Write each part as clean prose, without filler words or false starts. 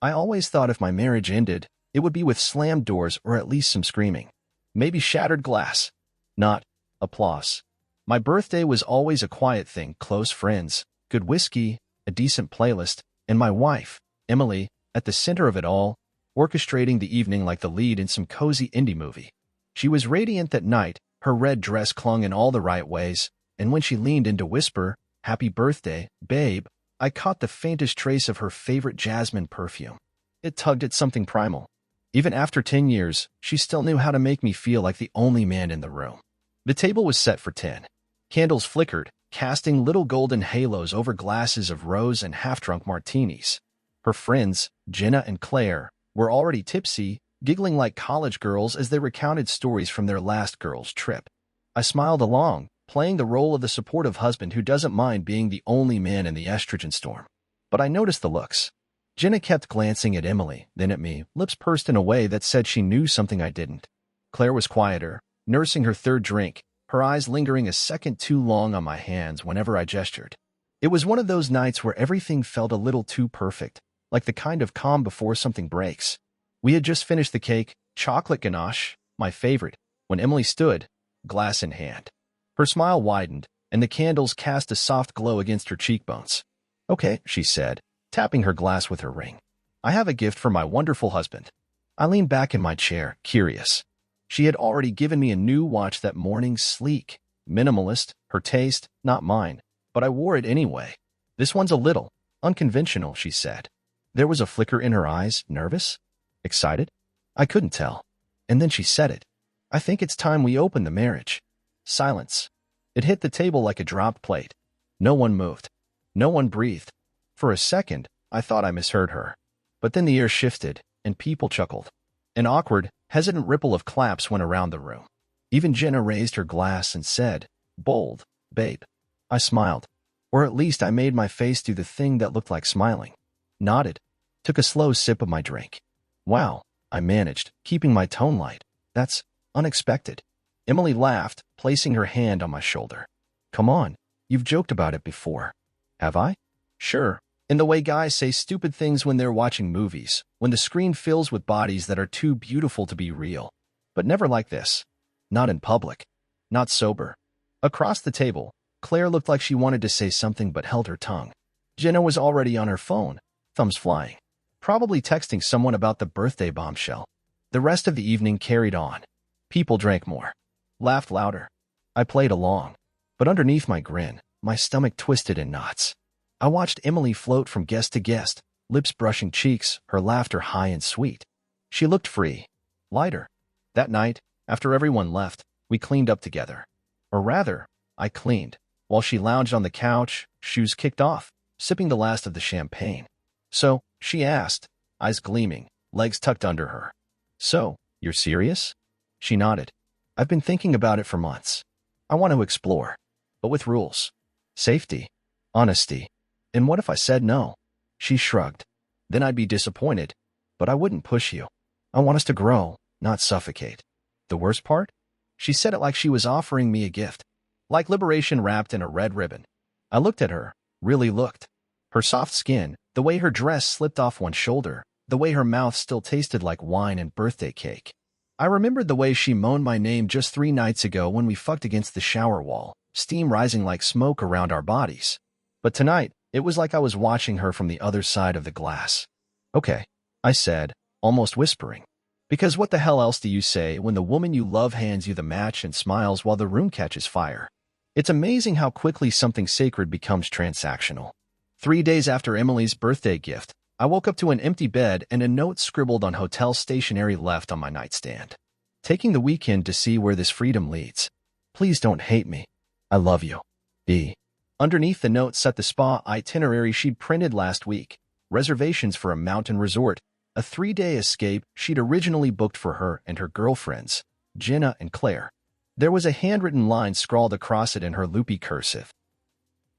I always thought if my marriage ended, it would be with slammed doors or at least some screaming. Maybe shattered glass. Not applause. My birthday was always a quiet thing, close friends, good whiskey, a decent playlist, and my wife, Emily, at the center of it all, orchestrating the evening like the lead in some cozy indie movie. She was radiant that night, her red dress clung in all the right ways, and when she leaned in to whisper, "Happy birthday, babe," I caught the faintest trace of her favorite jasmine perfume. It tugged at something primal. Even after 10 years, she still knew how to make me feel like the only man in the room. The table was set for 10. Candles flickered, casting little golden halos over glasses of rose and half-drunk martinis. Her friends, Jenna and Claire, were already tipsy, giggling like college girls as they recounted stories from their last girls' trip. I smiled along, playing the role of the supportive husband who doesn't mind being the only man in the estrogen storm. But I noticed the looks. Jenna kept glancing at Emily, then at me, lips pursed in a way that said she knew something I didn't. Claire was quieter, nursing her third drink, her eyes lingering a second too long on my hands whenever I gestured. It was one of those nights where everything felt a little too perfect, like the kind of calm before something breaks. We had just finished the cake, chocolate ganache, my favorite, when Emily stood, glass in hand. Her smile widened, and the candles cast a soft glow against her cheekbones. "Okay," she said, tapping her glass with her ring. "I have a gift for my wonderful husband." I leaned back in my chair, curious. She had already given me a new watch that morning, sleek, minimalist, her taste, not mine, but I wore it anyway. "This one's a little unconventional," she said. There was a flicker in her eyes, nervous? Excited? I couldn't tell. And then she said it. "I think it's time we open the marriage." Silence. It hit the table like a dropped plate. No one moved. No one breathed. For a second, I thought I misheard her. But then the air shifted, and people chuckled. An awkward, hesitant ripple of claps went around the room. Even Jenna raised her glass and said, "Bold, babe." I smiled. Or at least I made my face do the thing that looked like smiling. Nodded. Took a slow sip of my drink. "Wow," I managed, keeping my tone light. "That's unexpected." Emily laughed, placing her hand on my shoulder. "Come on, you've joked about it before." "Have I?" "Sure. In the way guys say stupid things when they're watching movies, when the screen fills with bodies that are too beautiful to be real. But never like this. Not in public. Not sober." Across the table, Claire looked like she wanted to say something but held her tongue. Jenna was already on her phone, thumbs flying. Probably texting someone about the birthday bombshell. The rest of the evening carried on. People drank more. Laughed louder. I played along. But underneath my grin, my stomach twisted in knots. I watched Emily float from guest to guest, lips brushing cheeks, her laughter high and sweet. She looked free. Lighter. That night, after everyone left, we cleaned up together. Or rather, I cleaned, while she lounged on the couch, shoes kicked off, sipping the last of the champagne. "So," she asked, eyes gleaming, legs tucked under her. "So, you're serious?" She nodded. "I've been thinking about it for months. I want to explore, but with rules. Safety. Honesty. And what if I said no?" She shrugged. "Then I'd be disappointed, but I wouldn't push you. I want us to grow, not suffocate." "The worst part?" She said it like she was offering me a gift, like liberation wrapped in a red ribbon. I looked at her, really looked. Her soft skin, the way her dress slipped off one shoulder, the way her mouth still tasted like wine and birthday cake. I remembered the way she moaned my name just 3 nights ago when we fucked against the shower wall, steam rising like smoke around our bodies. But tonight, it was like I was watching her from the other side of the glass. "Okay," I said, almost whispering. Because what the hell else do you say when the woman you love hands you the match and smiles while the room catches fire? It's amazing how quickly something sacred becomes transactional. 3 days after Emily's birthday gift, I woke up to an empty bed and a note scribbled on hotel stationery left on my nightstand. "Taking the weekend to see where this freedom leads. Please don't hate me. I love you. B." Underneath the note sat the spa itinerary she'd printed last week, reservations for a mountain resort, a 3-day escape she'd originally booked for her and her girlfriends, Jenna and Claire. There was a handwritten line scrawled across it in her loopy cursive.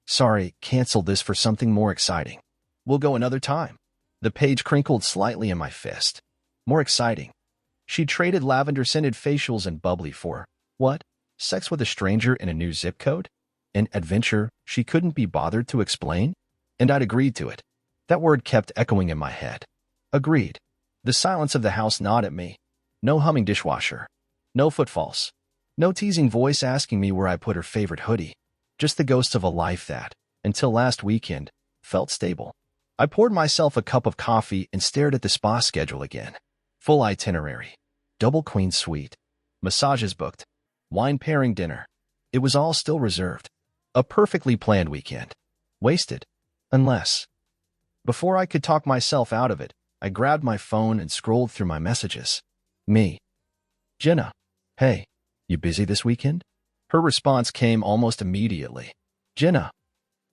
"Sorry, cancel this for something more exciting. We'll go another time." The page crinkled slightly in my fist. More exciting. She traded lavender-scented facials and bubbly for, what? Sex with a stranger in a new zip code? An adventure she couldn't be bothered to explain? And I'd agreed to it. That word kept echoing in my head. Agreed. The silence of the house gnawed at me. No humming dishwasher. No footfalls. No teasing voice asking me where I put her favorite hoodie. Just the ghost of a life that, until last weekend, felt stable. I poured myself a cup of coffee and stared at the spa schedule again. Full itinerary. Double queen suite. Massages booked. Wine pairing dinner. It was all still reserved. A perfectly planned weekend. Wasted. Unless. Before I could talk myself out of it, I grabbed my phone and scrolled through my messages. Me. Jenna. Hey, you busy this weekend? Her response came almost immediately. Jenna.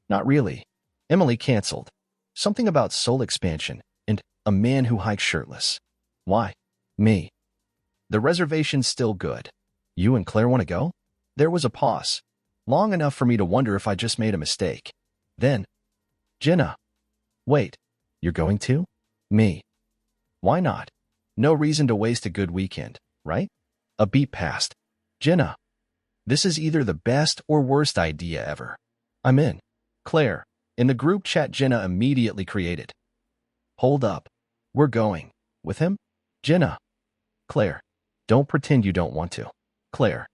Not really. Emily canceled. Something about soul expansion and a man who hikes shirtless. Why? Me. The reservation's still good. You and Claire want to go? There was a pause, long enough for me to wonder if I just made a mistake. Then, Jenna. Wait, you're going to? Me. Why not? No reason to waste a good weekend, right? A beat passed. Jenna. This is either the best or worst idea ever. I'm in. Claire. In the group chat Jenna immediately created. Hold up. We're going. With him? Jenna. Claire. Don't pretend you don't want to. Claire.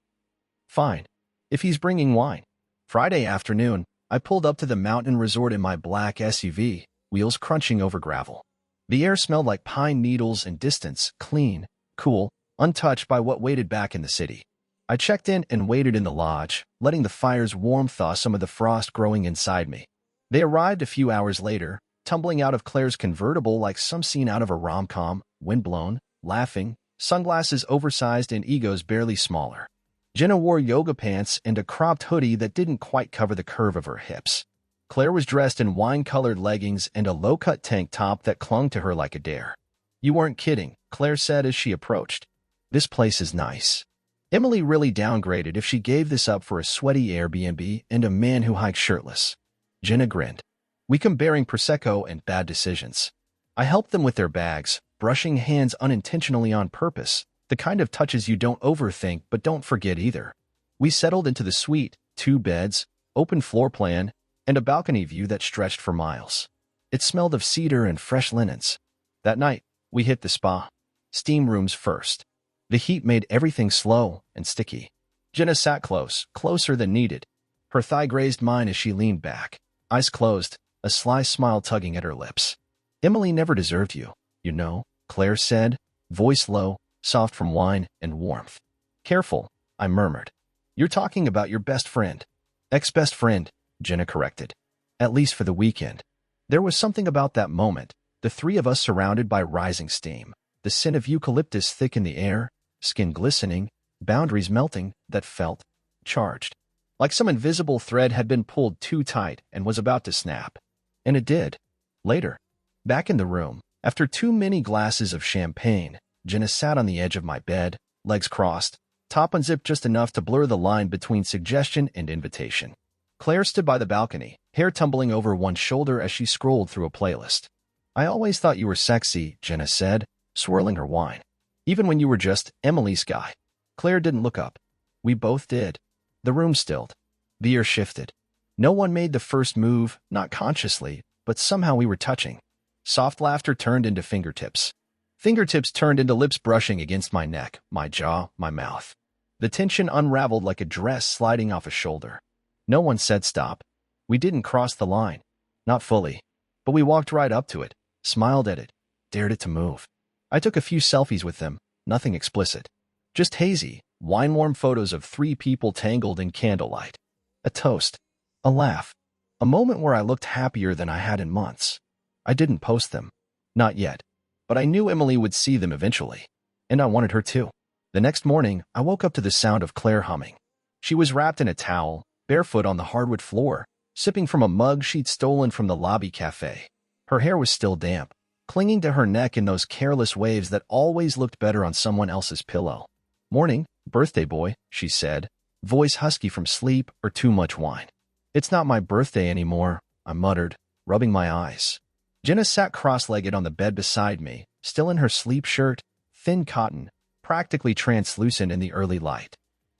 Fine. If he's bringing wine. Friday afternoon, I pulled up to the mountain resort in my black SUV, wheels crunching over gravel. The air smelled like pine needles and distance, clean, cool, untouched by what waited back in the city. I checked in and waited in the lodge, letting the fire's warmth thaw some of the frost growing inside me. They arrived a few hours later, tumbling out of Claire's convertible like some scene out of a rom-com, windblown, laughing, sunglasses oversized and egos barely smaller. Jenna wore yoga pants and a cropped hoodie that didn't quite cover the curve of her hips. Claire was dressed in wine-colored leggings and a low-cut tank top that clung to her like a dare. You weren't kidding, Claire said as she approached. This place is nice. Emily really downgraded if she gave this up for a sweaty Airbnb and a man who hikes shirtless. Jenna grinned. We come bearing Prosecco and bad decisions. I helped them with their bags, brushing hands unintentionally on purpose, the kind of touches you don't overthink but don't forget either. We settled into the suite, 2 beds, open floor plan, and a balcony view that stretched for miles. It smelled of cedar and fresh linens. That night, we hit the spa. Steam rooms first. The heat made everything slow and sticky. Jenna sat close, closer than needed. Her thigh grazed mine as she leaned back, eyes closed, a sly smile tugging at her lips. Emily never deserved you, you know, Claire said, voice low, soft from wine and warmth. Careful, I murmured. You're talking about your best friend. Ex-best friend, Jenna corrected. At least for the weekend. There was something about that moment, the 3 of us surrounded by rising steam, the scent of eucalyptus thick in the air, skin glistening, boundaries melting, that felt charged. Like some invisible thread had been pulled too tight and was about to snap. And it did. Later, back in the room, after too many glasses of champagne, Jenna sat on the edge of my bed, legs crossed, top unzipped just enough to blur the line between suggestion and invitation. Claire stood by the balcony, hair tumbling over one shoulder as she scrolled through a playlist. I always thought you were sexy, Jenna said, swirling her wine. Even when you were just Emily's guy. Claire didn't look up. We both did. The room stilled. The air shifted. No one made the first move, not consciously, but somehow we were touching. Soft laughter turned into fingertips. Fingertips turned into lips brushing against my neck, my jaw, my mouth. The tension unraveled like a dress sliding off a shoulder. No one said stop. We didn't cross the line. Not fully. But we walked right up to it, smiled at it, dared it to move. I took a few selfies with them, nothing explicit. Just hazy, wine-warm photos of 3 people tangled in candlelight. A toast. A laugh. A moment where I looked happier than I had in months. I didn't post them. Not yet. But I knew Emily would see them eventually. And I wanted her to. The next morning, I woke up to the sound of Claire humming. She was wrapped in a towel, barefoot on the hardwood floor, sipping from a mug she'd stolen from the lobby cafe. Her hair was still damp, clinging to her neck in those careless waves that always looked better on someone else's pillow. Morning, birthday boy, she said, voice husky from sleep or too much wine. It's not my birthday anymore, I muttered, rubbing my eyes. Jenna sat cross-legged on the bed beside me, still in her sleep shirt, thin cotton, practically translucent in the early light.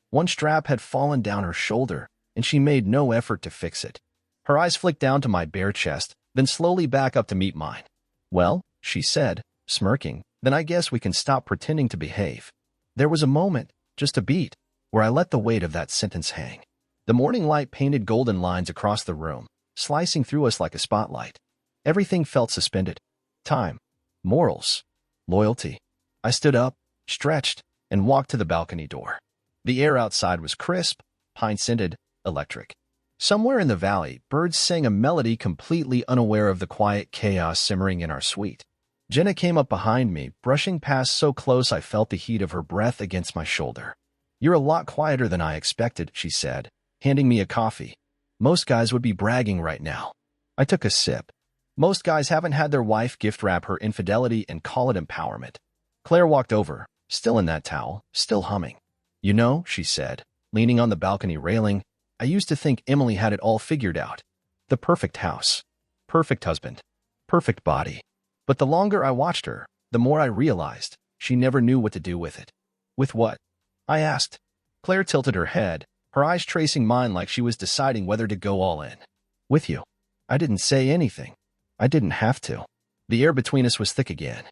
One strap had fallen down her shoulder, and she made no effort to fix it. Her eyes flicked down to my bare chest, then slowly back up to meet mine. Well, she said, smirking. Then I guess we can stop pretending to behave. There was a moment, just a beat, where I let the weight of that sentence hang. The morning light painted golden lines across the room, slicing through us like a spotlight. Everything felt suspended. Time, morals, loyalty. I stood up, stretched, and walked to the balcony door. The air outside was crisp, pine-scented, electric. Somewhere in the valley, birds sang a melody completely unaware of the quiet chaos simmering in our suite. Jenna came up behind me, brushing past so close I felt the heat of her breath against my shoulder. "You're a lot quieter than I expected," she said, handing me a coffee. "Most guys would be bragging right now." I took a sip. Most guys haven't had their wife gift wrap her infidelity and call it empowerment. Claire walked over, still in that towel, still humming. "You know," she said, leaning on the balcony railing, "I used to think Emily had it all figured out. The perfect house, perfect husband, perfect body. But the longer I watched her, the more I realized she never knew what to do with it." "With what?" I asked. Claire tilted her head, her eyes tracing mine like she was deciding whether to go all in. "With you." I didn't say anything. I didn't have to. The air between us was thick again,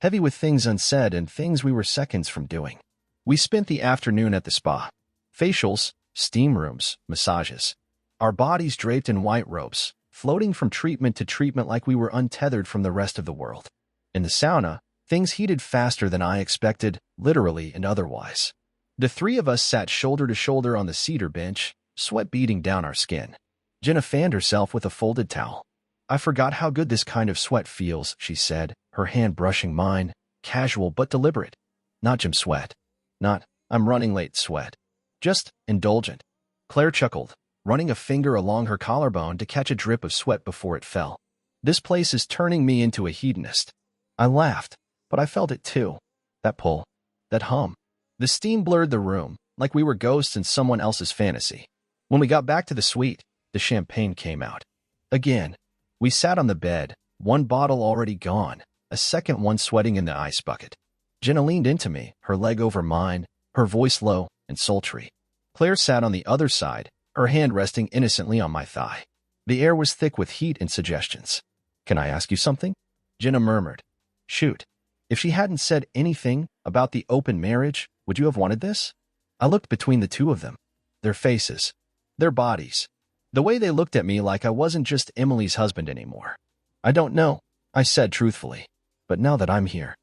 heavy with things unsaid and things we were seconds from doing. We spent the afternoon at the spa. Facials, steam rooms, massages. Our bodies draped in white robes, floating from treatment to treatment like we were untethered from the rest of the world. In the sauna, things heated faster than I expected, literally and otherwise. The three of us sat shoulder to shoulder on the cedar bench, sweat beading down our skin. Jenna fanned herself with a folded towel. "I forgot how good this kind of sweat feels," she said, her hand brushing mine, casual but deliberate. Not gym sweat. Not, "I'm running late" sweat. Just indulgent. Claire chuckled, running a finger along her collarbone to catch a drip of sweat before it fell. "This place is turning me into a hedonist." I laughed, but I felt it too. That pull. That hum. The steam blurred the room, like we were ghosts in someone else's fantasy. When we got back to the suite, the champagne came out. Again. We sat on the bed, one bottle already gone, a second one sweating in the ice bucket. Jenna leaned into me, her leg over mine, her voice low and sultry. Claire sat on the other side, her hand resting innocently on my thigh. The air was thick with heat and suggestions. "Can I ask you something?" Jenna murmured. "Shoot." If she hadn't said anything about the open marriage, would you have wanted this? I looked between the two of them. Their faces. Their bodies. The way they looked at me like I wasn't just Emily's husband anymore. "I don't know," I said truthfully. "But now that I'm here,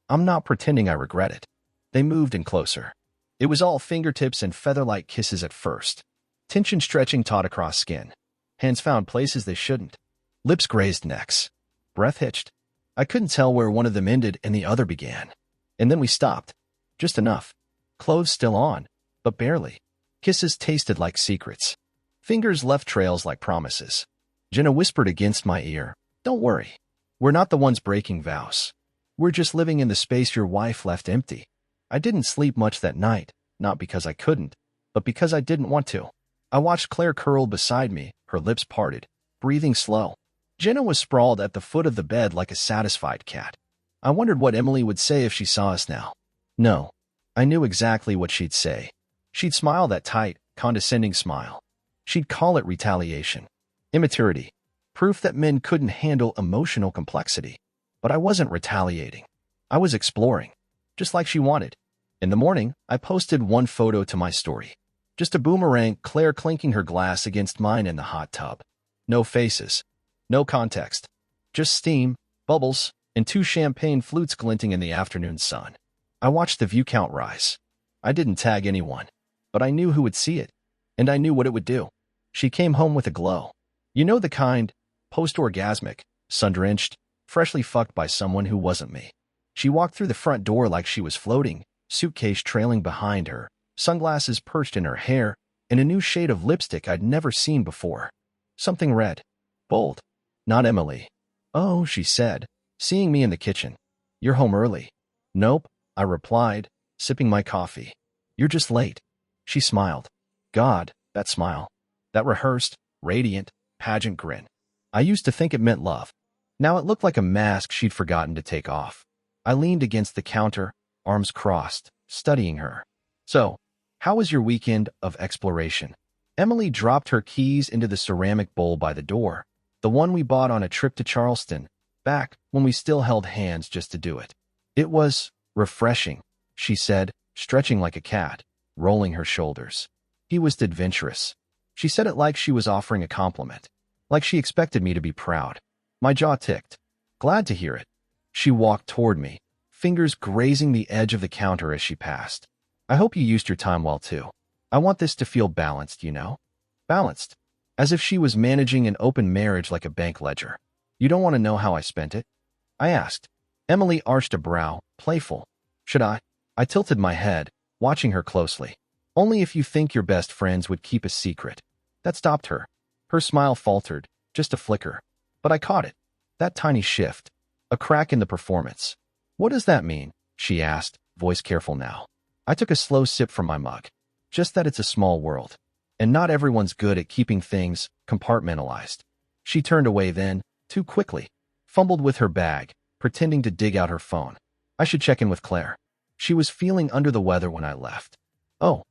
I'm not pretending I regret it." They moved in closer. It was all fingertips and feather-like kisses at first. Tension stretching taut across skin. Hands found places they shouldn't. Lips grazed necks. Breath hitched. I couldn't tell where one of them ended and the other began. And then we stopped. Just enough. Clothes still on, but barely. Kisses tasted like secrets. Fingers left trails like promises. Jenna whispered against my ear, "Don't worry. We're not the ones breaking vows. We're just living in the space your wife left empty." I didn't sleep much that night, not because I couldn't, but because I didn't want to. I watched Claire curl beside me, her lips parted, breathing slow. Jenna was sprawled at the foot of the bed like a satisfied cat. I wondered what Emily would say if she saw us now. No, I knew exactly what she'd say. She'd smile that tight, condescending smile. She'd call it retaliation, immaturity, proof that men couldn't handle emotional complexity. But I wasn't retaliating. I was exploring, just like she wanted. In the morning, I posted one photo to my story. Just a boomerang, Claire clinking her glass against mine in the hot tub. No faces. No context. Just steam, bubbles, and two champagne flutes glinting in the afternoon sun. I watched the view count rise. I didn't tag anyone, but I knew who would see it, and I knew what it would do. She came home with a glow. You know the kind, post-orgasmic, sun-drenched, freshly fucked by someone who wasn't me. She walked through the front door like she was floating, suitcase trailing behind her, sunglasses perched in her hair, and a new shade of lipstick I'd never seen before. Something red. Bold. Not Emily. "Oh," she said, seeing me in the kitchen. "You're home early." "Nope," I replied, sipping my coffee. "You're just late." She smiled. God, that smile. That rehearsed, radiant, pageant grin. I used to think it meant love. Now it looked like a mask she'd forgotten to take off. I leaned against the counter, arms crossed, studying her. "So, how was your weekend of exploration?" Emily dropped her keys into the ceramic bowl by the door, the one we bought on a trip to Charleston, back when we still held hands just to do it. It was refreshing, she said, stretching like a cat, rolling her shoulders. He was adventurous. She said it like she was offering a compliment, like she expected me to be proud. My jaw ticked. Glad to hear it. She walked toward me, fingers grazing the edge of the counter as she passed. I hope you used your time well too. I want this to feel balanced, you know? Balanced. As if she was managing an open marriage like a bank ledger. You don't want to know how I spent it? I asked. Emily arched a brow, playful. Should I? I tilted my head, watching her closely. Only if you think your best friends would keep a secret. That stopped her. Her smile faltered, just a flicker. But I caught it. That tiny shift. A crack in the performance. What does that mean? She asked, voice careful now. I took a slow sip from my mug. Just that it's a small world. And not everyone's good at keeping things compartmentalized. She turned away then, too quickly. Fumbled with her bag, pretending to dig out her phone. I should check in with Claire. She was feeling under the weather when I left. Oh,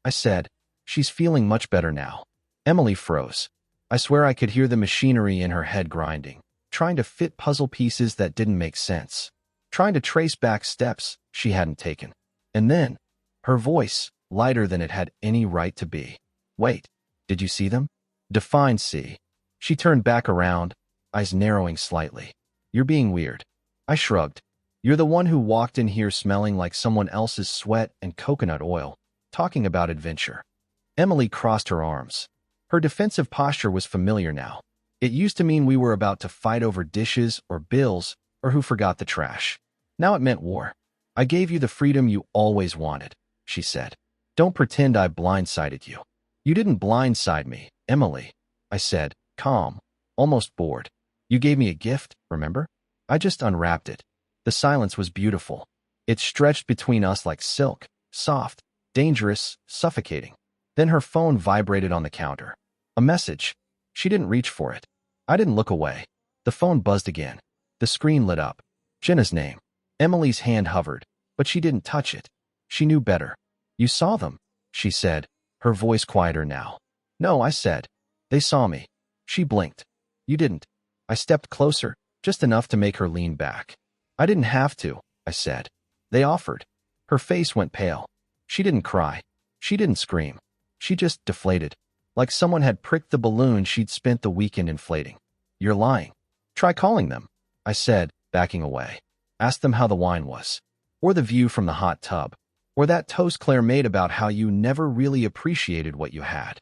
I said. She's feeling much better now. Emily froze. I swear I could hear the machinery in her head grinding, trying to fit puzzle pieces that didn't make sense, trying to trace back steps she hadn't taken. And then, her voice, lighter than it had any right to be. Wait, did you see them? Define see. She turned back around, eyes narrowing slightly. You're being weird. I shrugged. You're the one who walked in here smelling like someone else's sweat and coconut oil, talking about adventure. Emily crossed her arms. Her defensive posture was familiar now. It used to mean we were about to fight over dishes or bills or who forgot the trash. Now it meant war. I gave you the freedom you always wanted, she said. Don't pretend I blindsided you. You didn't blindside me, Emily, I said, calm, almost bored. You gave me a gift, remember? I just unwrapped it. The silence was beautiful. It stretched between us like silk, soft, dangerous, suffocating. Then her phone vibrated on the counter. A message. She didn't reach for it. I didn't look away. The phone buzzed again. The screen lit up. Jenna's name. Emily's hand hovered, but she didn't touch it. She knew better. You saw them, she said, her voice quieter now. No, I said. They saw me. She blinked. You didn't. I stepped closer, just enough to make her lean back. I didn't have to, I said. They offered. Her face went pale. She didn't cry. She didn't scream. She just deflated, like someone had pricked the balloon she'd spent the weekend inflating. You're lying. Try calling them, I said, backing away. Ask them how the wine was, or the view from the hot tub, or that toast Claire made about how you never really appreciated what you had.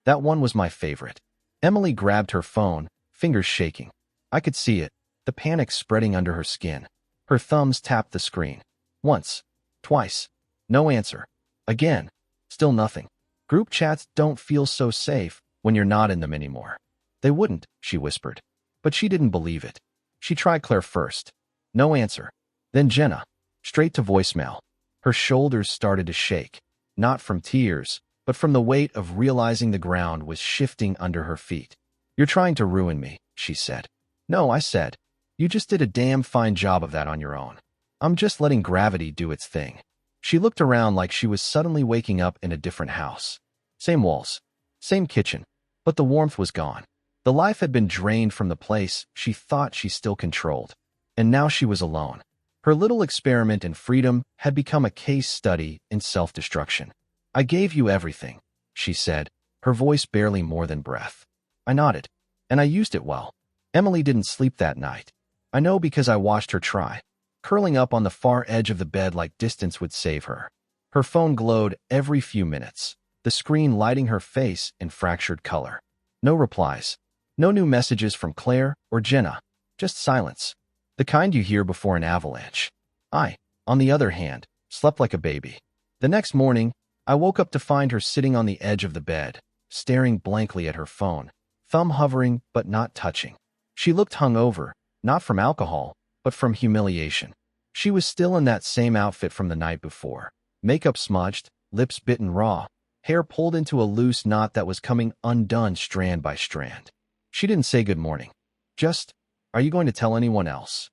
That one was my favorite. Emily grabbed her phone, fingers shaking. I could see it, the panic spreading under her skin. Her thumbs tapped the screen. Once. Twice. No answer. Again. Still nothing. Group chats don't feel so safe when you're not in them anymore. They wouldn't, she whispered. But she didn't believe it. She tried Claire first. No answer. Then Jenna. Straight to voicemail. Her shoulders started to shake. Not from tears, but from the weight of realizing the ground was shifting under her feet. You're trying to ruin me, she said. No, I said. You just did a damn fine job of that on your own. I'm just letting gravity do its thing. She looked around like she was suddenly waking up in a different house. Same walls. Same kitchen. But the warmth was gone. The life had been drained from the place she thought she still controlled. And now she was alone. Her little experiment in freedom had become a case study in self-destruction. I gave you everything, she said, her voice barely more than breath. I nodded. And I used it well. Emily didn't sleep that night. I know because I watched her try, curling up on the far edge of the bed like distance would save her. Her phone glowed every few minutes, the screen lighting her face in fractured color. No replies. No new messages from Claire or Jenna. Just silence. The kind you hear before an avalanche. I, on the other hand, slept like a baby. The next morning, I woke up to find her sitting on the edge of the bed, staring blankly at her phone, thumb hovering but not touching. She looked hungover, not from alcohol, but from humiliation. She was still in that same outfit from the night before, makeup smudged, lips bitten raw, hair pulled into a loose knot that was coming undone strand by strand. She didn't say good morning. Just, are you going to tell anyone else?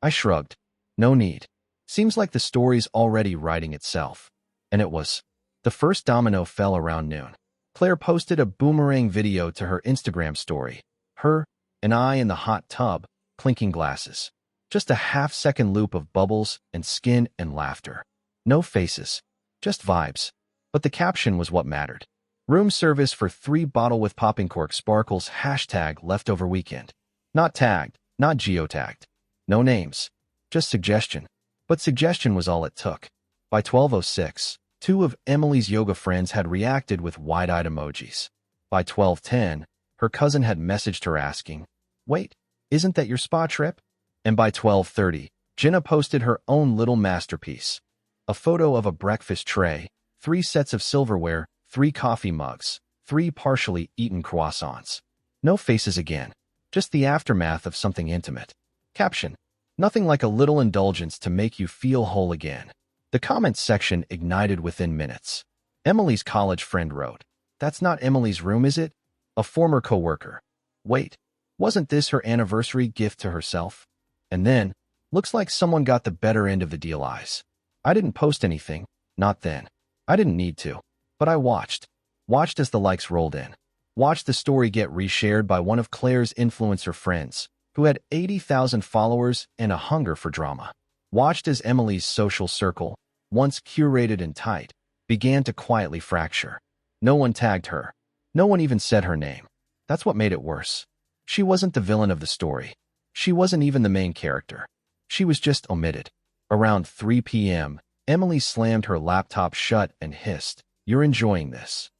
I shrugged. No need. Seems like the story's already writing itself. And it was. The first domino fell around noon. Claire posted a boomerang video to her Instagram story. Her and I in the hot tub, clinking glasses. Just a half-second loop of bubbles and skin and laughter. No faces, just vibes. But the caption was what mattered. Room service for 3 bottle with popping cork sparkles hashtag leftover weekend. Not tagged, not geotagged. No names. Just suggestion. But suggestion was all it took. By 12:06, 2 of Emily's yoga friends had reacted with wide-eyed emojis. By 12:10, her cousin had messaged her asking, "Wait, isn't that your spa trip?" And by 12:30, Jenna posted her own little masterpiece. A photo of a breakfast tray, 3 sets of silverware, 3 coffee mugs, 3 partially eaten croissants. No faces again, just the aftermath of something intimate. Caption: nothing like a little indulgence to make you feel whole again. The comments section ignited within minutes. Emily's college friend wrote, "That's not Emily's room, is it?" A former coworker. Wait, wasn't this her anniversary gift to herself? And then, looks like someone got the better end of the deal eyes. I didn't post anything, not then. I didn't need to. But I watched. Watched as the likes rolled in. Watched the story get reshared by one of Claire's influencer friends, who had 80,000 followers and a hunger for drama. Watched as Emily's social circle, once curated and tight, began to quietly fracture. No one tagged her. No one even said her name. That's what made it worse. She wasn't the villain of the story. She wasn't even the main character. She was just omitted. Around 3 p.m., Emily slammed her laptop shut and hissed, "You're enjoying this."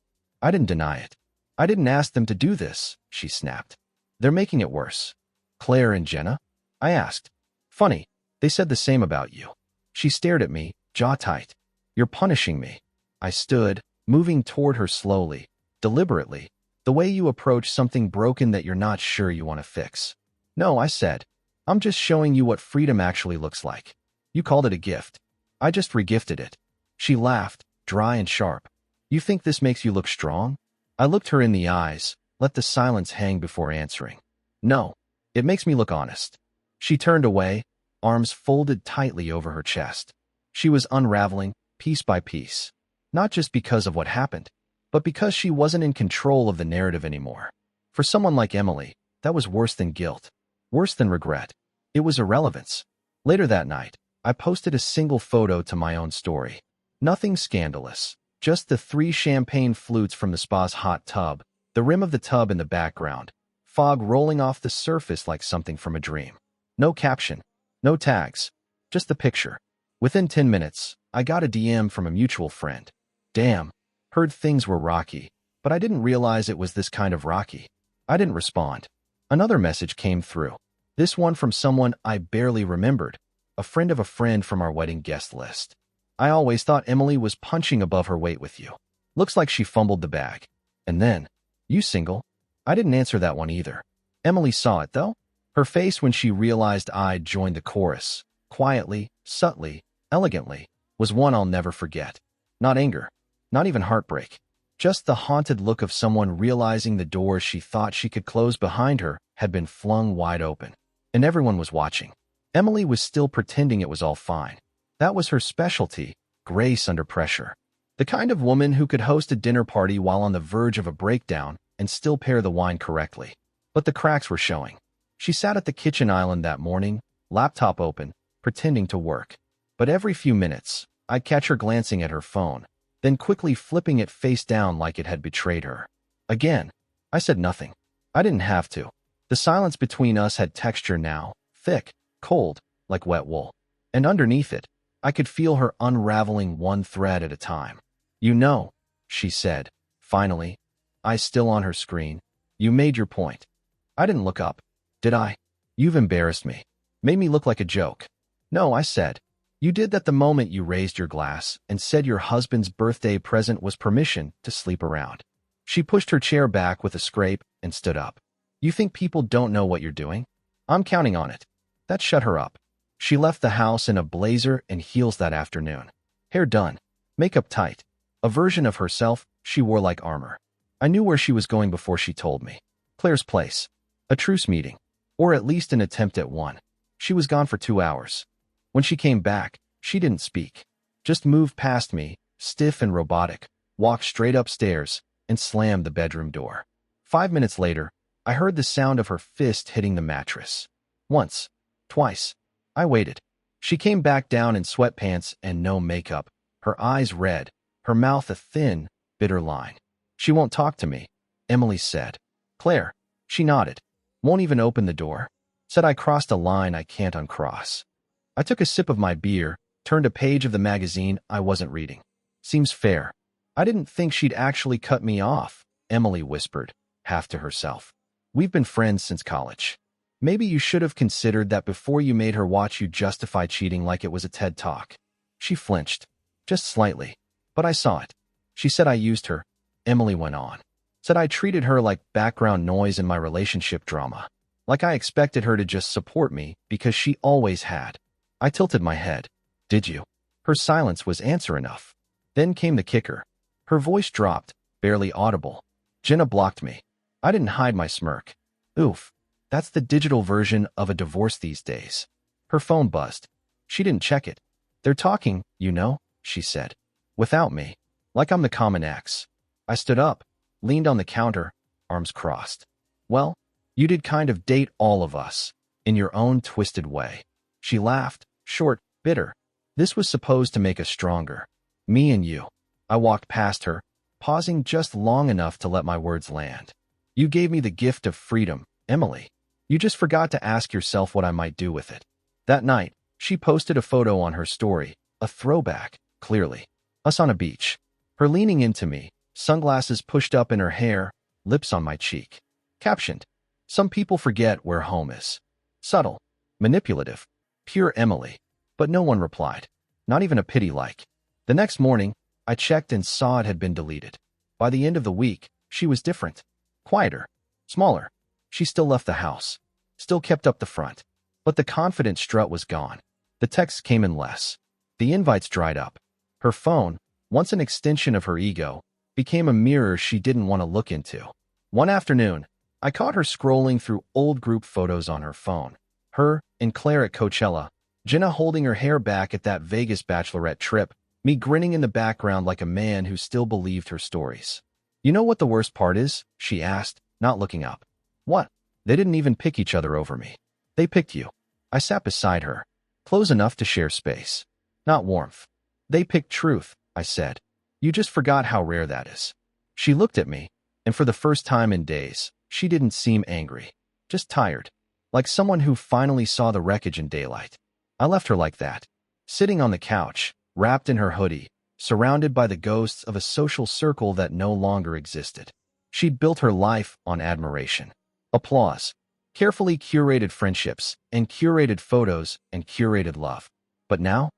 I didn't deny it. "I didn't ask them to do this," she snapped. "They're making it worse." "Claire and Jenna?" I asked. "Funny, they said the same about you." She stared at me, jaw tight. "You're punishing me." I stood, moving toward her slowly, deliberately, the way you approach something broken that you're not sure you want to fix. "No," I said. "I'm just showing you what freedom actually looks like. You called it a gift. I just regifted it." She laughed, dry and sharp. "You think this makes you look strong?" I looked her in the eyes, let the silence hang before answering. "No, it makes me look honest." She turned away, arms folded tightly over her chest. She was unraveling, piece by piece. Not just because of what happened, but because she wasn't in control of the narrative anymore. For someone like Emily, that was worse than guilt, worse than regret. It was irrelevance. Later that night, I posted a single photo to my own story. Nothing scandalous, just the 3 champagne flutes from the spa's hot tub, the rim of the tub in the background, fog rolling off the surface like something from a dream. No caption, no tags, just the picture. Within 10 minutes, I got a DM from a mutual friend. "Damn, heard things were rocky, but I didn't realize it was this kind of rocky." I didn't respond. Another message came through. This one from someone I barely remembered, a friend of a friend from our wedding guest list. "I always thought Emily was punching above her weight with you. Looks like she fumbled the bag." And then, "You single?" I didn't answer that one either. Emily saw it, though. Her face when she realized I'd joined the chorus, quietly, subtly, elegantly, was one I'll never forget. Not anger, not even heartbreak. Just the haunted look of someone realizing the doors she thought she could close behind her had been flung wide open. And everyone was watching. Emily was still pretending it was all fine. That was her specialty, grace under pressure. The kind of woman who could host a dinner party while on the verge of a breakdown and still pair the wine correctly. But the cracks were showing. She sat at the kitchen island that morning, laptop open, pretending to work. But every few minutes, I'd catch her glancing at her phone, then quickly flipping it face down like it had betrayed her. Again, I said nothing. I didn't have to. The silence between us had texture now, thick, cold, like wet wool. And underneath it, I could feel her unraveling one thread at a time. "You know," she said, finally, eyes still on her screen, "you made your point." I didn't look up. Did I? "You've embarrassed me. Made me look like a joke." "No," I said. "You did that the moment you raised your glass and said your husband's birthday present was permission to sleep around." She pushed her chair back with a scrape and stood up. "You think people don't know what you're doing? I'm counting on it." That shut her up. She left the house in a blazer and heels that afternoon. Hair done. Makeup tight. A version of herself she wore like armor. I knew where she was going before she told me. Claire's place. A truce meeting. Or at least an attempt at one. She was gone for 2 hours. When she came back, she didn't speak. Just moved past me, stiff and robotic, walked straight upstairs, and slammed the bedroom door. 5 minutes later, I heard the sound of her fist hitting the mattress. Once. Twice. I waited. She came back down in sweatpants and no makeup, her eyes red, her mouth a thin, bitter line. She won't talk to me, Emily said. Claire. She nodded. Won't even open the door. Said I crossed a line I can't uncross. I took a sip of my beer, turned a page of the magazine I wasn't reading. Seems fair. I didn't think she'd actually cut me off, Emily whispered, half to herself. We've been friends since college. Maybe you should have considered that before you made her watch you justify cheating like it was a TED Talk. She flinched. Just slightly. But I saw it. She said I used her. Emily went on. Said I treated her like background noise in my relationship drama. Like I expected her to just support me because she always had. I tilted my head. Did you? Her silence was answer enough. Then came the kicker. Her voice dropped, barely audible. Jenna blocked me. I didn't hide my smirk. Oof. That's the digital version of a divorce these days. Her phone buzzed. She didn't check it. They're talking, you know, she said. Without me. Like I'm the common ex. I stood up, leaned on the counter, arms crossed. Well, you did kind of date all of us, in your own twisted way. She laughed, short, bitter. This was supposed to make us stronger. Me and you. I walked past her, pausing just long enough to let my words land. You gave me the gift of freedom, Emily. You just forgot to ask yourself what I might do with it. That night, she posted a photo on her story, a throwback, clearly. Us on a beach. Her leaning into me, sunglasses pushed up in her hair, lips on my cheek. Captioned, some people forget where home is. Subtle, manipulative, pure Emily. But no one replied. Not even a pity like. The next morning, I checked and saw it had been deleted. By the end of the week, she was different. Quieter. Smaller. She still left the house. Still kept up the front. But the confident strut was gone. The texts came in less. The invites dried up. Her phone, once an extension of her ego, became a mirror she didn't want to look into. One afternoon, I caught her scrolling through old group photos on her phone. Her and Claire at Coachella, Jenna holding her hair back at that Vegas bachelorette trip, me grinning in the background like a man who still believed her stories. You know what the worst part is? She asked, not looking up. What? They didn't even pick each other over me. They picked you. I sat beside her, close enough to share space. Not warmth. They picked truth, I said. You just forgot how rare that is. She looked at me, and for the first time in days, she didn't seem angry. Just tired. Like someone who finally saw the wreckage in daylight. I left her like that, sitting on the couch, wrapped in her hoodie, surrounded by the ghosts of a social circle that no longer existed. She'd built her life on admiration, applause, carefully curated friendships, and curated photos and curated love. But now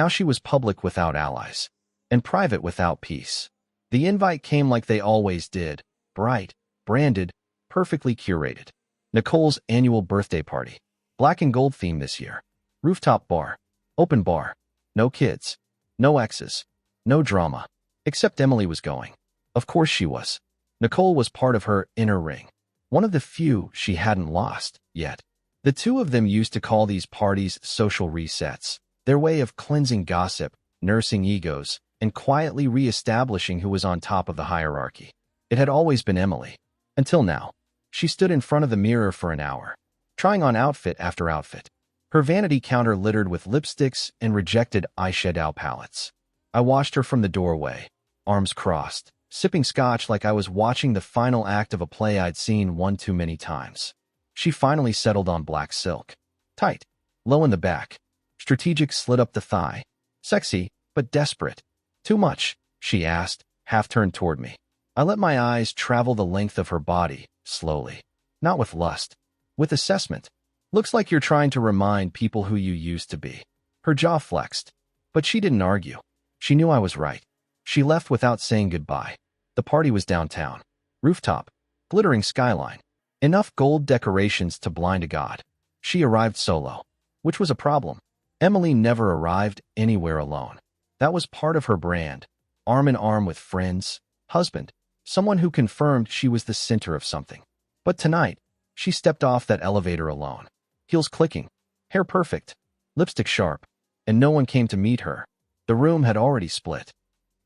she was public without allies, and private without peace. The invite came like they always did, bright, branded, perfectly curated. Nicole's annual birthday party. Black and gold theme this year. Rooftop bar. Open bar. No kids. No exes. No drama. Except Emily was going. Of course she was. Nicole was part of her inner ring. One of the few she hadn't lost yet. The two of them used to call these parties social resets, their way of cleansing gossip, nursing egos, and quietly re-establishing who was on top of the hierarchy. It had always been Emily. Until now. She stood in front of the mirror for an hour, trying on outfit after outfit. Her vanity counter littered with lipsticks and rejected eyeshadow palettes. I watched her from the doorway, arms crossed, sipping scotch like I was watching the final act of a play I'd seen one too many times. She finally settled on black silk. Tight, low in the back, strategic slit up the thigh. Sexy, but desperate. Too much, she asked, half turned toward me. I let my eyes travel the length of her body, slowly. Not with lust. With assessment. Looks like you're trying to remind people who you used to be. Her jaw flexed. But she didn't argue. She knew I was right. She left without saying goodbye. The party was downtown. Rooftop. Glittering skyline. Enough gold decorations to blind a god. She arrived solo. Which was a problem. Emily never arrived anywhere alone. That was part of her brand. Arm in arm with friends, husband, someone who confirmed she was the center of something. But tonight, she stepped off that elevator alone. Heels clicking, hair perfect, lipstick sharp, and no one came to meet her. The room had already split.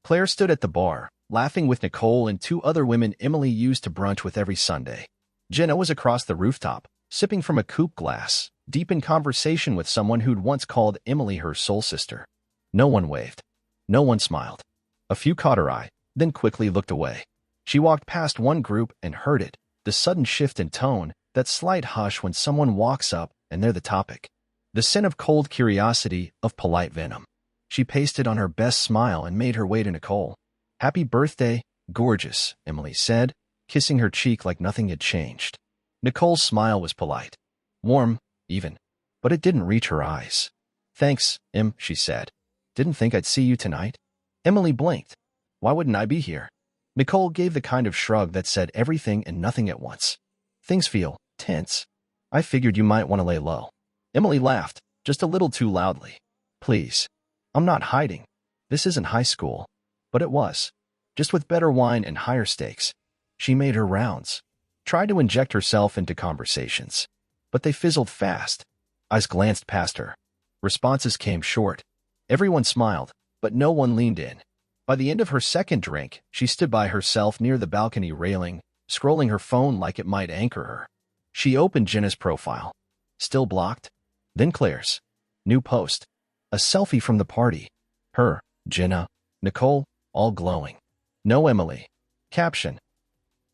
Claire stood at the bar, laughing with Nicole and two other women Emily used to brunch with every Sunday. Jenna was across the rooftop, sipping from a coupe glass, deep in conversation with someone who'd once called Emily her soul sister. No one waved. No one smiled. A few caught her eye, then quickly looked away. She walked past one group and heard it, the sudden shift in tone, that slight hush when someone walks up and they're the topic. The scent of cold curiosity, of polite venom. She pasted on her best smile and made her way to Nicole. "Happy birthday, gorgeous," Emily said, kissing her cheek like nothing had changed. Nicole's smile was polite. Warm, even. But it didn't reach her eyes. "Thanks, Em," she said. "Didn't think I'd see you tonight." Emily blinked. "Why wouldn't I be here?" Nicole gave the kind of shrug that said everything and nothing at once. "Things feel tense. I figured you might want to lay low." Emily laughed, just a little too loudly. "Please. I'm not hiding. This isn't high school." But it was. Just with better wine and higher stakes. She made her rounds. Tried to inject herself into conversations. But they fizzled fast. Eyes glanced past her. Responses came short. Everyone smiled, but no one leaned in. By the end of her second drink, she stood by herself near the balcony railing, scrolling her phone like it might anchor her. She opened Jenna's profile. Still blocked? Then Claire's. New post. A selfie from the party. Her, Jenna, Nicole, all glowing. No Emily. Caption.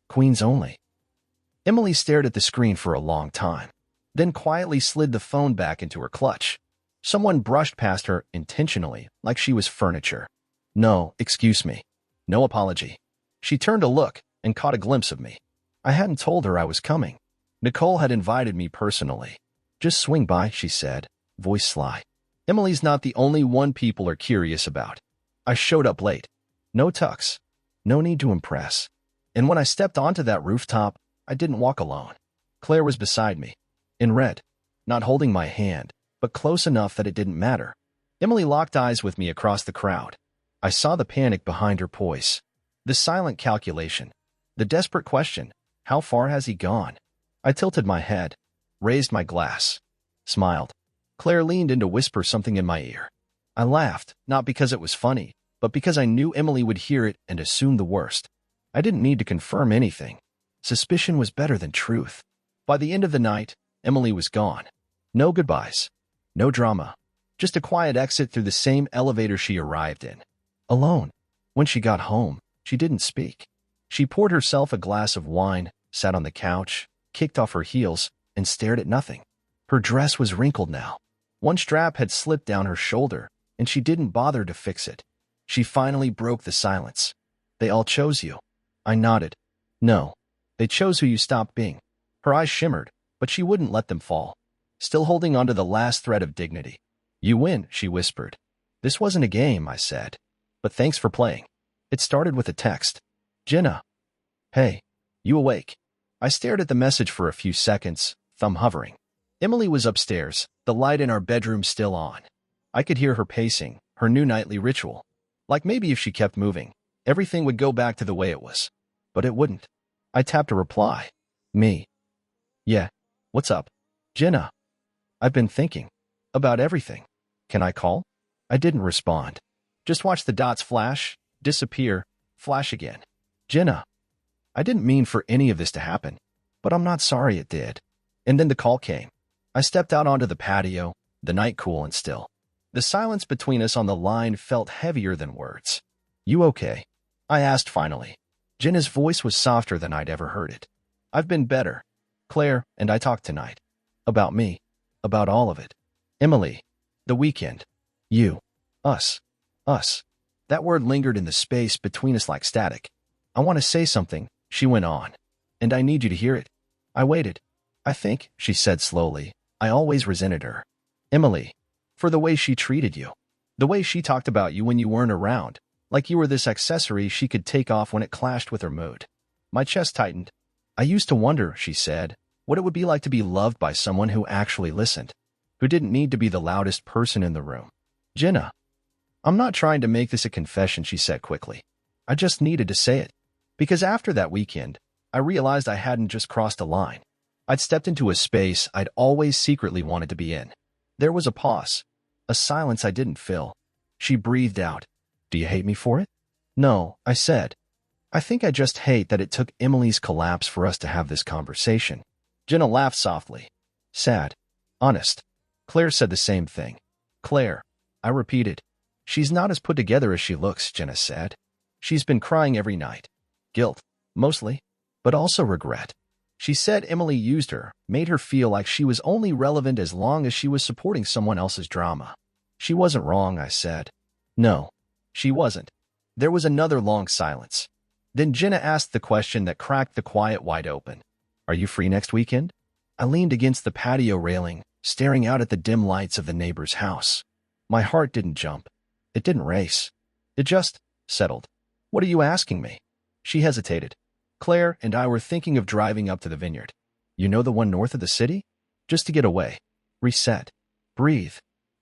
Queens only. Emily stared at the screen for a long time, then quietly slid the phone back into her clutch. Someone brushed past her intentionally, like she was furniture. "No, excuse me. No apology." She turned to look and caught a glimpse of me. I hadn't told her I was coming. Nicole had invited me personally. "Just swing by," she said, voice sly. Emily's not the only one people are curious about. I showed up late. No tux. No need to impress. And when I stepped onto that rooftop, I didn't walk alone. Claire was beside me. In red. Not holding my hand, but close enough that it didn't matter. Emily locked eyes with me across the crowd. I saw the panic behind her poise. The silent calculation. The desperate question. How far has he gone? I tilted my head. Raised my glass. Smiled. Claire leaned in to whisper something in my ear. I laughed, not because it was funny, but because I knew Emily would hear it and assume the worst. I didn't need to confirm anything. Suspicion was better than truth. By the end of the night, Emily was gone. No goodbyes. No drama. Just a quiet exit through the same elevator she arrived in. Alone. When she got home, she didn't speak. She poured herself a glass of wine, sat on the couch, kicked off her heels, and stared at nothing. Her dress was wrinkled now. One strap had slipped down her shoulder, and she didn't bother to fix it. She finally broke the silence. "They all chose you." I nodded. "No. They chose who you stopped being." Her eyes shimmered, but she wouldn't let them fall. Still holding onto the last thread of dignity. "You win," she whispered. "This wasn't a game," I said. "But thanks for playing." It started with a text. "Jenna. Hey. You awake?" I stared at the message for a few seconds, thumb hovering. Emily was upstairs, the light in our bedroom still on. I could hear her pacing, her new nightly ritual. Like maybe if she kept moving, everything would go back to the way it was. But it wouldn't. I tapped a reply. "Me. Yeah. What's up?" "Jenna. I've been thinking. About everything. Can I call?" I didn't respond. Just watched the dots flash, disappear, flash again. "Jenna. I didn't mean for any of this to happen, but I'm not sorry it did." And then the call came. I stepped out onto the patio, the night cool and still. The silence between us on the line felt heavier than words. "You okay?" I asked finally. Jenna's voice was softer than I'd ever heard it. "I've been better. Claire and I talked tonight. About me. About all of it. Emily. The weekend. You. Us. Us." That word lingered in the space between us like static. "I want to say something," she went on. "And I need you to hear it." I waited. "I think," she said slowly, "I always resented her. Emily. For the way she treated you. The way she talked about you when you weren't around. Like you were this accessory she could take off when it clashed with her mood." My chest tightened. "I used to wonder," she said, "what it would be like to be loved by someone who actually listened. Who didn't need to be the loudest person in the room." "Jenna. I'm not trying to make this a confession," she said quickly. "I just needed to say it. Because after that weekend, I realized I hadn't just crossed a line. I'd stepped into a space I'd always secretly wanted to be in." There was a pause. A silence I didn't fill. She breathed out. "Do you hate me for it?" "No," I said. "I think I just hate that it took Emily's collapse for us to have this conversation." Jenna laughed softly. "Sad. Honest. Claire said the same thing. Claire, I repeated. She's not as put together as she looks, Jenna said. She's been crying every night. Guilt, mostly, but also regret. She said Emily used her, made her feel like she was only relevant as long as she was supporting someone else's drama. She wasn't wrong, I said. No, she wasn't. There was another long silence. Then Jenna asked the question that cracked the quiet wide open. Are you free next weekend? I leaned against the patio railing, staring out at the dim lights of the neighbor's house. My heart didn't jump. It didn't race. It just settled. What are you asking me? She hesitated. Claire and I were thinking of driving up to the vineyard. You know, the one north of the city? Just to get away. Reset. Breathe.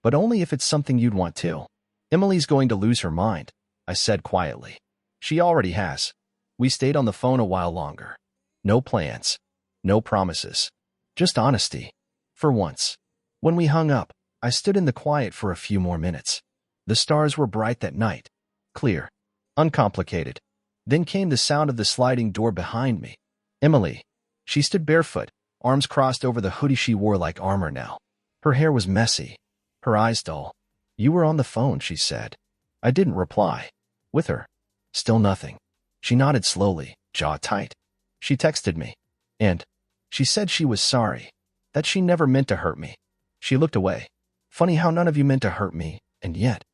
But only if it's something you'd want to. Emily's going to lose her mind, I said quietly. She already has. We stayed on the phone a while longer. No plans. No promises. Just honesty. For once. When we hung up, I stood in the quiet for a few more minutes. The stars were bright that night. Clear. Uncomplicated. Then came the sound of the sliding door behind me. Emily. She stood barefoot, arms crossed over the hoodie she wore like armor now. Her hair was messy. Her eyes dull. You were on the phone, she said. I didn't reply. With her. Still nothing. She nodded slowly, jaw tight. She texted me. And she said she was sorry. That she never meant to hurt me. She looked away. Funny how none of you meant to hurt me, and yet.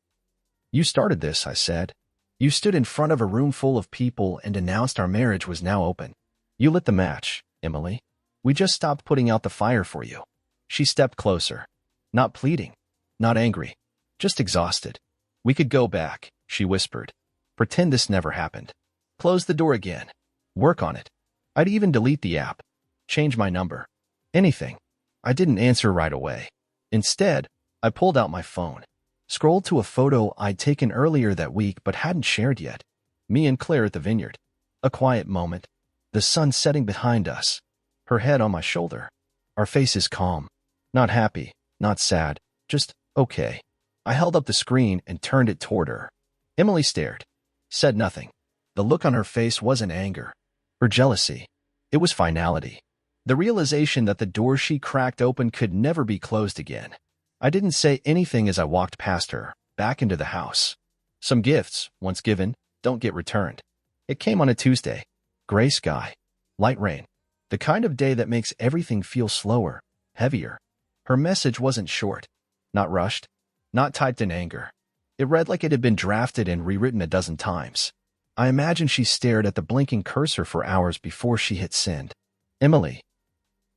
You started this, I said. You stood in front of a room full of people and announced our marriage was now open. You lit the match, Emily. We just stopped putting out the fire for you. She stepped closer. Not pleading. Not angry. Just exhausted. We could go back, she whispered. Pretend this never happened. Close the door again. Work on it. I'd even delete the app. Change my number. Anything. I didn't answer right away. Instead, I pulled out my phone. Scrolled to a photo I'd taken earlier that week but hadn't shared yet. Me and Claire at the vineyard. A quiet moment. The sun setting behind us. Her head on my shoulder. Our faces calm. Not happy. Not sad. Just okay. I held up the screen and turned it toward her. Emily stared. Said nothing. The look on her face wasn't anger. Or jealousy. It was finality. The realization that the door she cracked open could never be closed again. I didn't say anything as I walked past her, back into the house. Some gifts, once given, don't get returned. It came on a Tuesday. Gray sky. Light rain. The kind of day that makes everything feel slower, heavier. Her message wasn't short. Not rushed. Not typed in anger. It read like it had been drafted and rewritten a dozen times. I imagine she stared at the blinking cursor for hours before she hit send. Emily.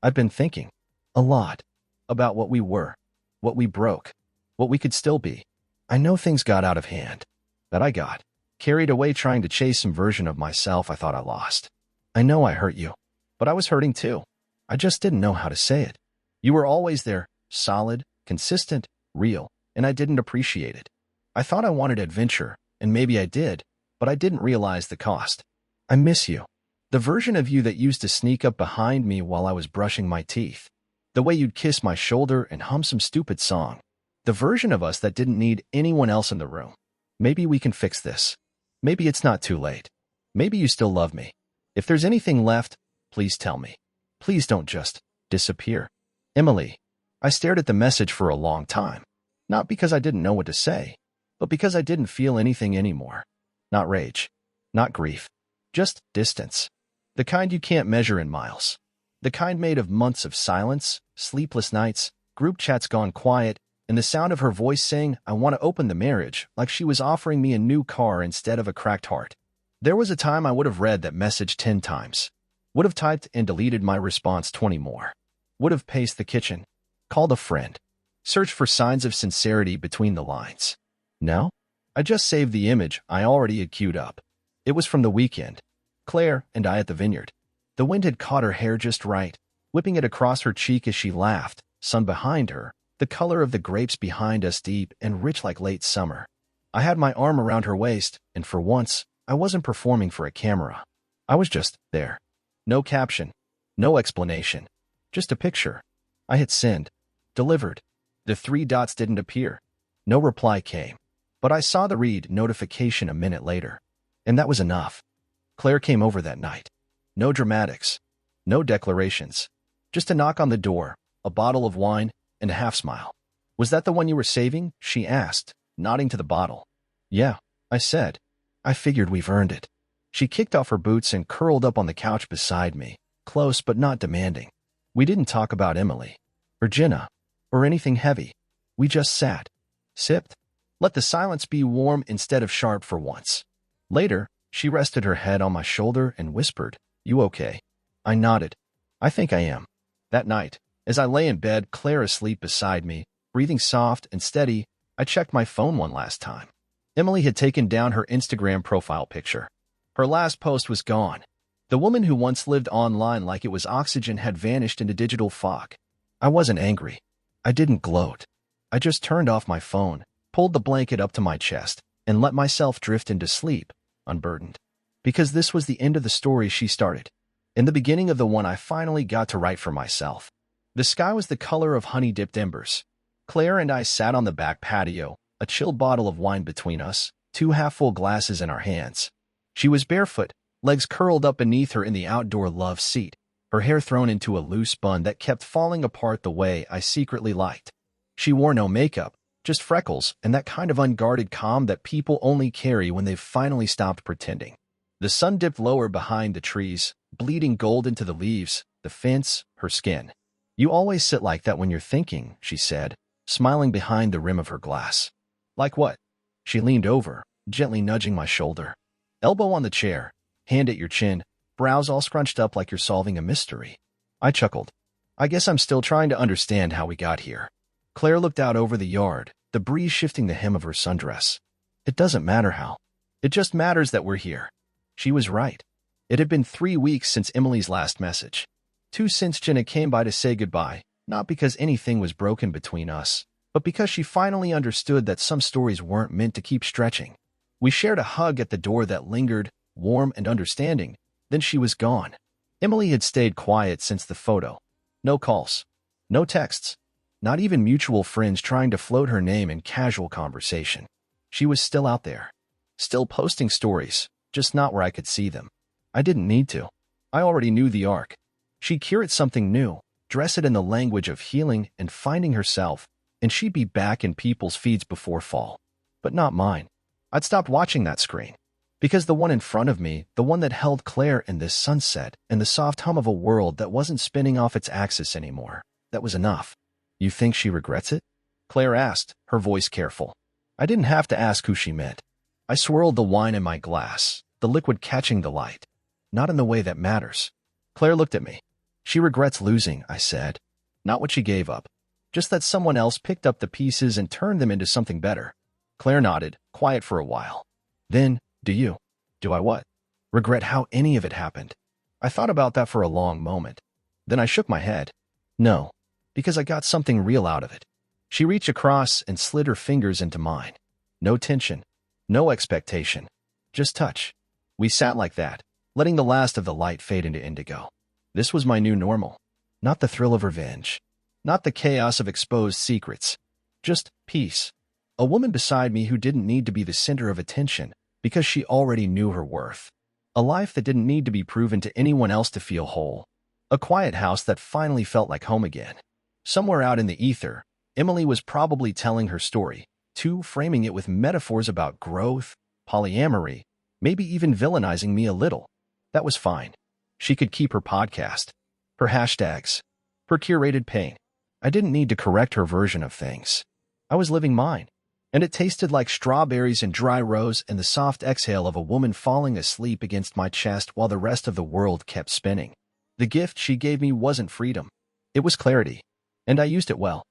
I've been thinking. A lot. About what we were. What we broke. What we could still be. I know things got out of hand. That I got carried away trying to chase some version of myself I thought I lost. I know I hurt you. But I was hurting too. I just didn't know how to say it. You were always there. Solid. Consistent. Real. And I didn't appreciate it. I thought I wanted adventure. And maybe I did. But I didn't realize the cost. I miss you. The version of you that used to sneak up behind me while I was brushing my teeth. The way you'd kiss my shoulder and hum some stupid song. The version of us that didn't need anyone else in the room. Maybe we can fix this. Maybe it's not too late. Maybe you still love me. If there's anything left, please tell me. Please don't just disappear. Emily. I stared at the message for a long time. Not because I didn't know what to say, but because I didn't feel anything anymore. Not rage. Not grief. Just distance. The kind you can't measure in miles. The kind made of months of silence, sleepless nights, group chats gone quiet, and the sound of her voice saying, I want to open the marriage, like she was offering me a new car instead of a cracked heart. There was a time I would have read that message 10 times. Would have typed and deleted my response 20 more. Would have paced the kitchen. Called a friend. Searched for signs of sincerity between the lines. No? I just saved the image I already had queued up. It was from the weekend. Claire and I at the vineyard. The wind had caught her hair just right, whipping it across her cheek as she laughed, sun behind her, the color of the grapes behind us deep and rich like late summer. I had my arm around her waist, and for once, I wasn't performing for a camera. I was just there. No caption. No explanation. Just a picture. I hit send. Delivered. The 3 dots didn't appear. No reply came. But I saw the read notification a minute later. And that was enough. Claire came over that night. No dramatics. No declarations. Just a knock on the door, a bottle of wine, and a half-smile. "Was that the one you were saving?" she asked, nodding to the bottle. "Yeah," I said. "I figured we've earned it." She kicked off her boots and curled up on the couch beside me, close but not demanding. We didn't talk about Emily, or Jenna, or anything heavy. We just sat, sipped, let the silence be warm instead of sharp for once. Later, she rested her head on my shoulder and whispered, "You okay?" I nodded. "I think I am." That night, as I lay in bed, Claire asleep beside me, breathing soft and steady, I checked my phone one last time. Emily had taken down her Instagram profile picture. Her last post was gone. The woman who once lived online like it was oxygen had vanished into digital fog. I wasn't angry. I didn't gloat. I just turned off my phone, pulled the blanket up to my chest, and let myself drift into sleep, unburdened. Because this was the end of the story she started, and the beginning of the one I finally got to write for myself. The sky was the color of honey-dipped embers. Claire and I sat on the back patio, a chilled bottle of wine between us, 2 half-full glasses in our hands. She was barefoot, legs curled up beneath her in the outdoor love seat, her hair thrown into a loose bun that kept falling apart the way I secretly liked. She wore no makeup, just freckles and that kind of unguarded calm that people only carry when they've finally stopped pretending. The sun dipped lower behind the trees, bleeding gold into the leaves, the fence, her skin. "You always sit like that when you're thinking," she said, smiling behind the rim of her glass. "Like what?" She leaned over, gently nudging my shoulder. Elbow on the chair, hand at your chin, brows all scrunched up like you're solving a mystery. I chuckled. "I guess I'm still trying to understand how we got here." Claire looked out over the yard, the breeze shifting the hem of her sundress. "It doesn't matter how. It just matters that we're here." She was right. It had been 3 weeks since Emily's last message. 2 since Jenna came by to say goodbye, not because anything was broken between us, but because she finally understood that some stories weren't meant to keep stretching. We shared a hug at the door that lingered, warm and understanding. Then she was gone. Emily had stayed quiet since the photo. No calls. No texts. Not even mutual friends trying to float her name in casual conversation. She was still out there. Still posting stories, just not where I could see them. I didn't need to. I already knew the arc. She'd curate something new, dress it in the language of healing and finding herself, and she'd be back in people's feeds before fall. But not mine. I'd stopped watching that screen. Because the one in front of me, the one that held Claire in this sunset and the soft hum of a world that wasn't spinning off its axis anymore, that was enough. "You think she regrets it?" Claire asked, her voice careful. I didn't have to ask who she meant. I swirled the wine in my glass, the liquid catching the light. "Not in the way that matters." Claire looked at me. "She regrets losing," I said. "Not what she gave up. Just that someone else picked up the pieces and turned them into something better." Claire nodded, quiet for a while. "Then, do you?" "Do I what?" "Regret how any of it happened." I thought about that for a long moment. Then I shook my head. "No, because I got something real out of it." She reached across and slid her fingers into mine. No tension, no expectation, just touch. We sat like that, letting the last of the light fade into indigo. This was my new normal. Not the thrill of revenge. Not the chaos of exposed secrets. Just peace. A woman beside me who didn't need to be the center of attention because she already knew her worth. A life that didn't need to be proven to anyone else to feel whole. A quiet house that finally felt like home again. Somewhere out in the ether, Emily was probably telling her story, too, framing it with metaphors about growth, polyamory, maybe even villainizing me a little. That was fine. She could keep her podcast, her hashtags, her curated pain. I didn't need to correct her version of things. I was living mine, and it tasted like strawberries and dry rose and the soft exhale of a woman falling asleep against my chest while the rest of the world kept spinning. The gift she gave me wasn't freedom. It was clarity, and I used it well.